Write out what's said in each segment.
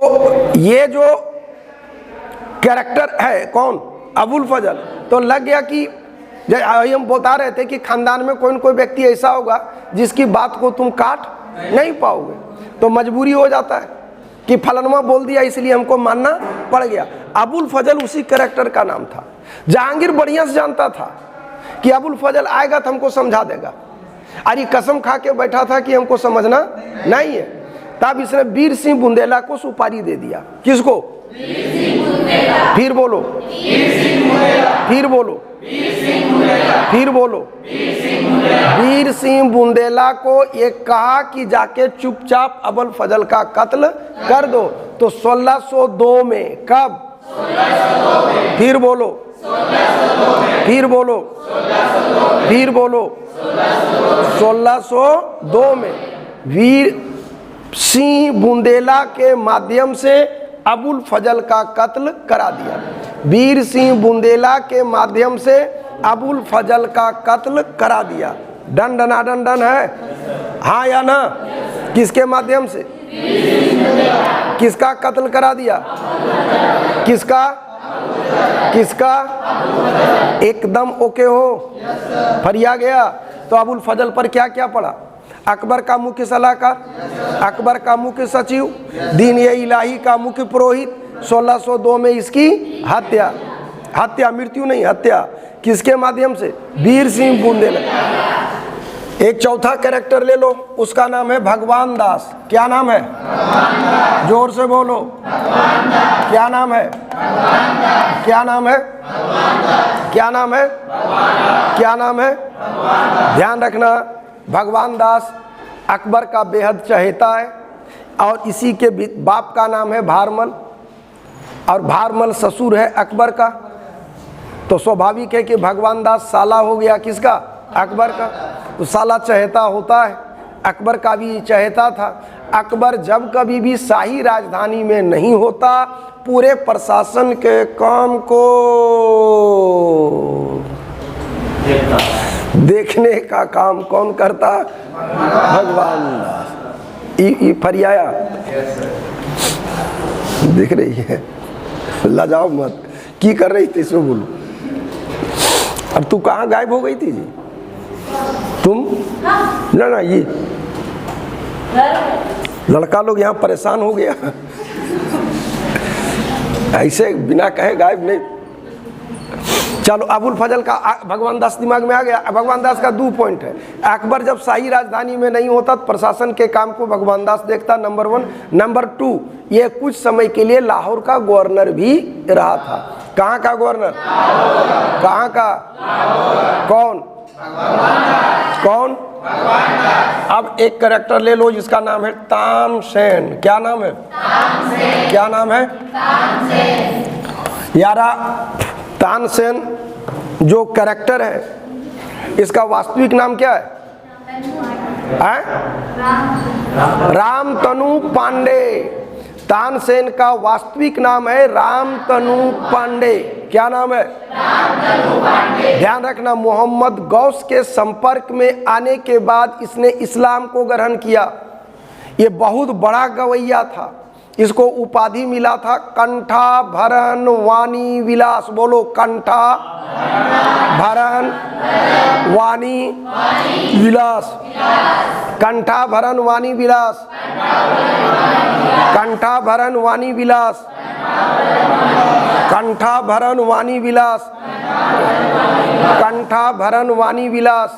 तो ये जो कैरेक्टर है कौन, अबुल फजल, तो लग गया कि हम बता रहे थे कि खानदान में कोई न कोई व्यक्ति ऐसा होगा जिसकी बात को तुम काट नहीं पाओगे, तो मजबूरी हो जाता है कि फलनवा बोल दिया इसलिए हमको मानना पड़ गया। अबुल फजल उसी कैरेक्टर का नाम था। जहांगीर बढ़िया से जानता था कि अबुल फजल आएगा तो हमको समझा देगा, अरे कसम खा के बैठा था कि हमको समझना नहीं है। तब इसने वीर सिंह बुंदेला को सुपारी दे दिया। किसको? फिर बोलो, फिर बोलो, फिर बोलो। वीर सिंह बुंदेला को एक कहा कि जाके चुपचाप अबुल फजल का कत्ल कर दो। तो 1602 में, कब? फिर बोलो, फिर बोलो, फिर बोलो। 1602 में वीर सिंह बुंदेला के माध्यम से अबुल फजल का कत्ल करा दिया। वीर सिंह बुंदेला के माध्यम से अबुल फजल का कत्ल करा दिया। डन डनाडन डन है, हाँ या ना? किसके माध्यम से? किसका कत्ल करा दिया? किसका? किसका? एकदम ओके हो, फरिया गया। तो अबुल फजल पर क्या क्या पड़ा? अकबर का मुख्य सलाहकार, अकबर का मुख्य सचिव, दीन-ए-इलाही का मुख्य पुरोहित। 1602 में इसकी हत्या, हत्या, मृत्यु नहीं, हत्या। किसके माध्यम से? वीर सिंह बुंदेला। एक चौथा कैरेक्टर ले लो, उसका नाम है भगवान दास। क्या नाम है? जोर से बोलो, क्या नाम है? क्या नाम है? क्या नाम है? क्या नाम है? ध्यान रखना, भगवान दास अकबर का बेहद चहेता है और इसी के बाप का नाम है भारमल, और भारमल ससुर है अकबर का। तो स्वाभाविक है कि भगवान दास साला हो गया किसका? अकबर का। तो साला चहेता होता है, अकबर का भी चहेता था। अकबर जब कभी भी शाही राजधानी में नहीं होता, पूरे प्रशासन के काम को देखने का काम कौन करता? भगवान दास। फरियाया दिख रही है, लजाओ मत, की कर रही थी सो बोलो। अब तू कहाँ गायब हो गई थी जी? तुम ना ये लड़का लोग यहाँ परेशान हो गया, ऐसे बिना कहे गायब नहीं। चलो, अबुल फजल का भगवान दास दिमाग में आ गया। भगवान दास का 2 पॉइंट है। अकबर जब शाही राजधानी में नहीं होता तो प्रशासन के काम को भगवान दास देखता, नंबर 1। नंबर 2, ये कुछ समय के लिए लाहौर का गवर्नर भी रहा था। कहाँ का गवर्नर? कहाँ का? कौन? कौन? अब एक कैरेक्टर ले लो जिसका नाम है तानसेन। क्या नाम है? क्या नाम है? यारा, तानसेन जो कैरेक्टर है, इसका वास्तविक नाम क्या है? रामतनु पांडे। तानसेन का वास्तविक नाम है रामतनु पांडे। क्या नाम है? रामतनु पांडे। ध्यान रखना, मोहम्मद गौस के संपर्क में आने के बाद इसने इस्लाम को ग्रहण किया। ये बहुत बड़ा गवैया था। इसको उपाधि मिला था कंठा भरन वाणी विलास। बोलो, कंठा भरन वाणी विलास। कंठा भरन वाणी विलास। कंठा भरन वाणी विलास। कंठा भरन वाणी विलास। कंठा भरन वाणी विलास।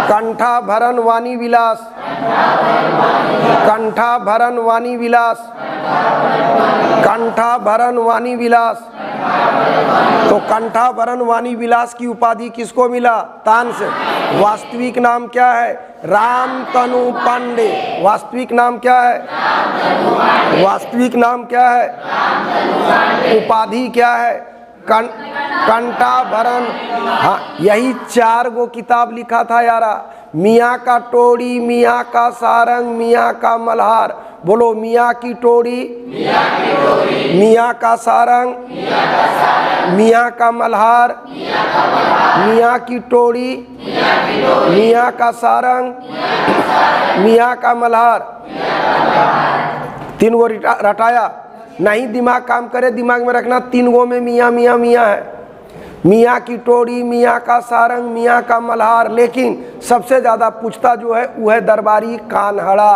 कंठा भरन वाणी विलास। कंठा भरन वाणी विलास। कंठा भरन वाणी विलास। तो कंठा भरन वाणी विलास की उपाधि किसको मिला? तानसेन। वास्तविक नाम क्या है? रामतनु पांडे। वास्तविक नाम क्या है? वास्तविक नाम क्या है? उपाधि क्या है? कंठा भरन। हाँ, यही 4 गो किताब लिखा था यारा। मियाँ का टोड़ी, मियाँ का सारंग, मियाँ का मल्हार। बोलो, मियाँ की टोड़ी, मियाँ का सारंग, मियाँ का मल्हार, मियाँ की टोड़ी, मियाँ का सारंग, मियाँ का मल्हार। 3 गो रटाया, नहीं दिमाग काम करे, दिमाग में रखना 3 गो में मियाँ मियाँ मियाँ है, मियाँ की टोरी, मियाँ का सारंग, मियाँ का मल्हार, लेकिन सबसे ज़्यादा पूछता जो है वो है दरबारी कान्हड़ा।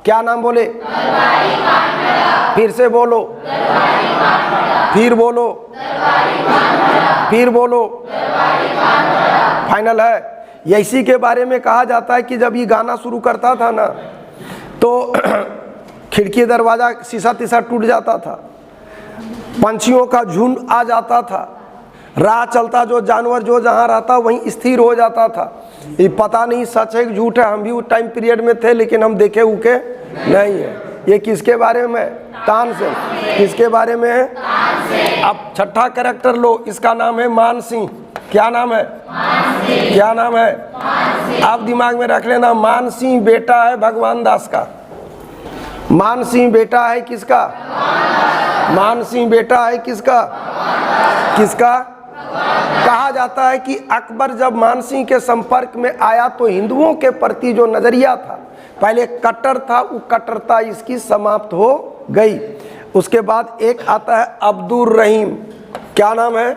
क्या नाम बोले? दरबारी कान्हड़ा। फिर से बोलो, दरबारी कान्हड़ा। फिर बोलो, दरबारी कान्हड़ा। फिर बोलो, दरबारी कान्हड़ा। फाइनल है। इसी के बारे में कहा जाता है कि जब ये गाना शुरू करता था ना तो खिड़की दरवाज़ा शीशा तीसा टूट जाता था, पंछियों का झुंड आ जाता था, राह चलता जो जानवर जो जहाँ रहता वहीं स्थिर हो जाता था। ये पता नहीं सच है कि झूठ है, हम भी उस टाइम पीरियड में थे लेकिन हम देखे उके नहीं है। ये किसके बारे में? तानसेन। किसके बारे में है? अब छठा कैरेक्टर लो, इसका नाम है मान सिंह। क्या नाम है? क्या नाम है? आप दिमाग में रख लेना, मान सिंह बेटा है भगवान दास का। मान सिंह बेटा है किसका? मान सिंह बेटा है किसका? किसका? कहा जाता है कि अकबर जब मान सिंह के संपर्क में आया तो हिंदुओं के प्रति जो नजरिया था पहले कट्टर था, वो कट्टरता इसकी समाप्त हो गई। उसके बाद एक आता है अब्दुर रहीम। क्या नाम है?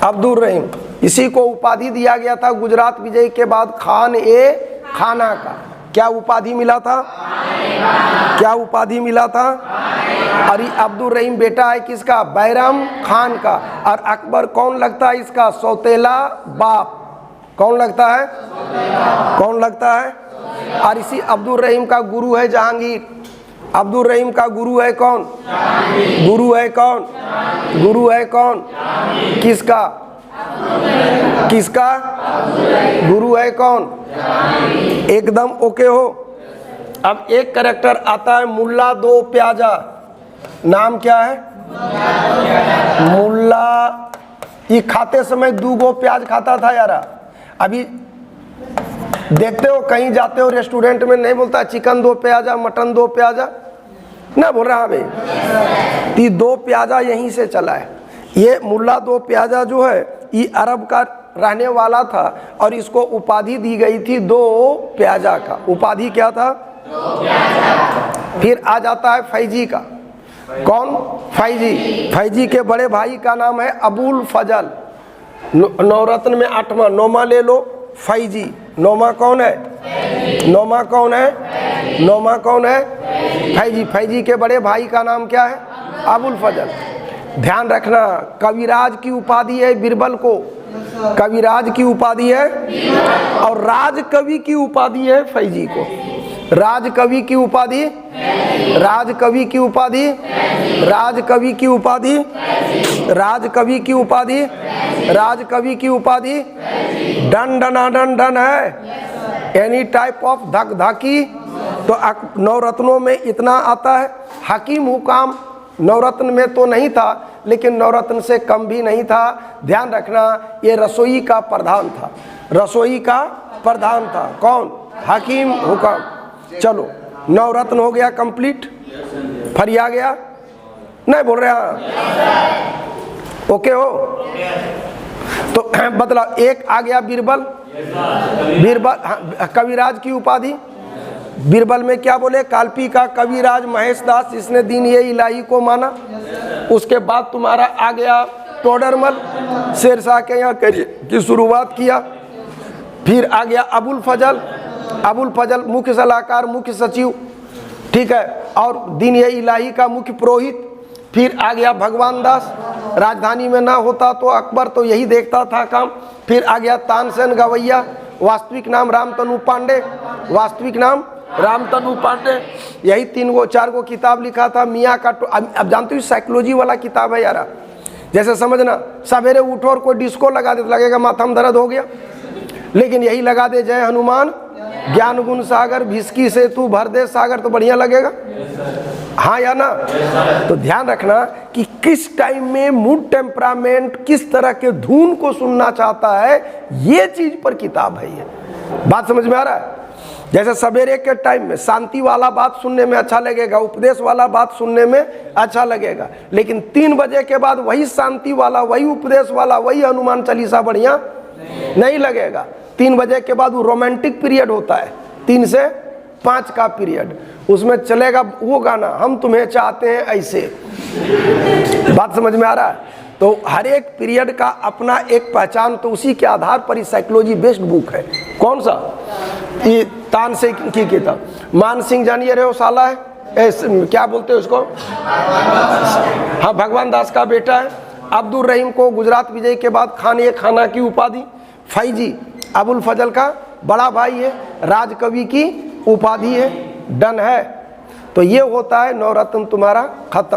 अब्दुर रहीम। इसी को उपाधि दिया गया था गुजरात विजय के बाद खान ए खाना का। क्या उपाधि मिला था? क्या उपाधि मिला था? और ये अब्दुल रहीम बेटा है किसका? बैरम खान का। और अकबर कौन लगता है इसका? सौतेला बाप। कौन लगता है? कौन लगता है? और इसी अब्दुल रहीम का गुरु है जहांगीर। अब्दुल रहीम का गुरु है कौन? गुरु है कौन? गुरु है कौन? किसका? किसका? गुरु है कौन? एकदम ओके हो। अब एक कैरेक्टर आता है मुल्ला दो प्याजा। नाम क्या है? मुल्ला। ये खाते समय 2 गो प्याज खाता था यारा। अभी देखते हो कहीं जाते हो रेस्टोरेंट में नहीं बोलता चिकन 2 प्याजा, मटन 2 प्याजा, ना बोल रहा भाई। ये 2 प्याजा यहीं से चला है। ये मुल्ला 2 प्याजा जो है ये अरब का रहने वाला था और इसको उपाधि दी गई थी 2 प्याजा का। उपाधि क्या था? 2 प्याजा। फिर आ जाता है फैजी का। कौन? फैजी। फैजी के बड़े भाई का नाम है अबुल फजल। नवरत्न में 8वां, 9वां ले लो फैजी। 9वां कौन है? 9वां कौन है? 9वां कौन है? फैजी। फैजी के बड़े भाई का नाम क्या है? अबुल फजल। ध्यान रखना, कविराज की उपाधि है बिरबल को। कविराज की उपाधि है और राजकवि की उपाधि है फैजी को। राजकवि की उपाधि, राजकवि की उपाधि, राजकवि की उपाधि, राजकवि की उपाधि, राजकवि की उपाधि डन डना डन डन है। एनी टाइप ऑफ धक धकी। तो नवरत्नों में इतना आता है। हकीम हुकाम नवरत्न में तो नहीं था लेकिन नवरत्न से कम भी नहीं था। ध्यान रखना, ये रसोई का प्रधान था। रसोई का प्रधान था कौन? हकीम हुकाम। चलो नवरत्न हो गया कंप्लीट। फरिया गया? नहीं बोल रहे हैं? ओके हो? तो बदलाव एक आ गया बीरबल। बीरबल कविराज की उपाधि। बीरबल में क्या बोले? काल्पी का कविराज महेश दास, जिसने दीन ये इलाही को माना। उसके बाद तुम्हारा आ गया टोडरमल, शेरशाह के यहाँ करियर की शुरुआत किया। फिर आ गया अबुल फजल। अबुल फजल मुख्य सलाहकार, मुख्य सचिव, ठीक है, और दीन ये इलाही का मुख्य पुरोहित। फिर आ गया भगवान दास। राजधानी में ना होता तो अकबर तो यही देखता था काम। फिर आ गया तानसेन गवैया, वास्तविक नाम रामतनु पांडे। वास्तविक नाम रामतनु पांडे। यही 3-4 गो किताब लिखा था मियाँ का। अब जानते हो साइकोलॉजी वाला किताब है यारा। जैसे समझना, सवेरे उठो और कोई डिस्को लगा दे तो लगेगा माथा में दर्द हो गया, लेकिन यही लगा दे जय हनुमान ज्ञान गुण सागर भिस्की से तू भर दे सागर, तो बढ़िया लगेगा। हाँ या ना? तो ध्यान रखना कि किस टाइम में मूड टेम्परामेंट किस तरह के धुन को सुनना चाहता है, ये चीज पर किताब है। ये बात समझ में आ रहा है? जैसे सवेरे के टाइम में शांति वाला बात सुनने में अच्छा लगेगा, उपदेश वाला बात सुनने में अच्छा लगेगा, लेकिन 3 बजे के बाद वही शांति वाला, वही उपदेश वाला, वही हनुमान चालीसा बढ़िया नहीं लगेगा। 3 बजे के बाद वो रोमांटिक पीरियड होता है, 3 से 5 का पीरियड, उसमें चलेगा वो गाना, हम तुम्हें चाहते हैं ऐसे। बात समझ में आ रहा है? तो हर एक पीरियड का अपना एक पहचान, तो उसी के आधार पर ही साइकोलॉजी बेस्ड बुक है। कौन सा? ये तानसेन की किताब। मान सिंह जानिए रहे हो साला है, क्या बोलते हैं उसको, हाँ भगवान दास का बेटा है। अब्दुल रहीम को गुजरात विजय के बाद खान खाना की उपाधि। फैजी अबुल फजल का बड़ा भाई है, राज कवि की उपाधि है। डन है। तो ये होता है नवरत्न तुम्हारा खत्म।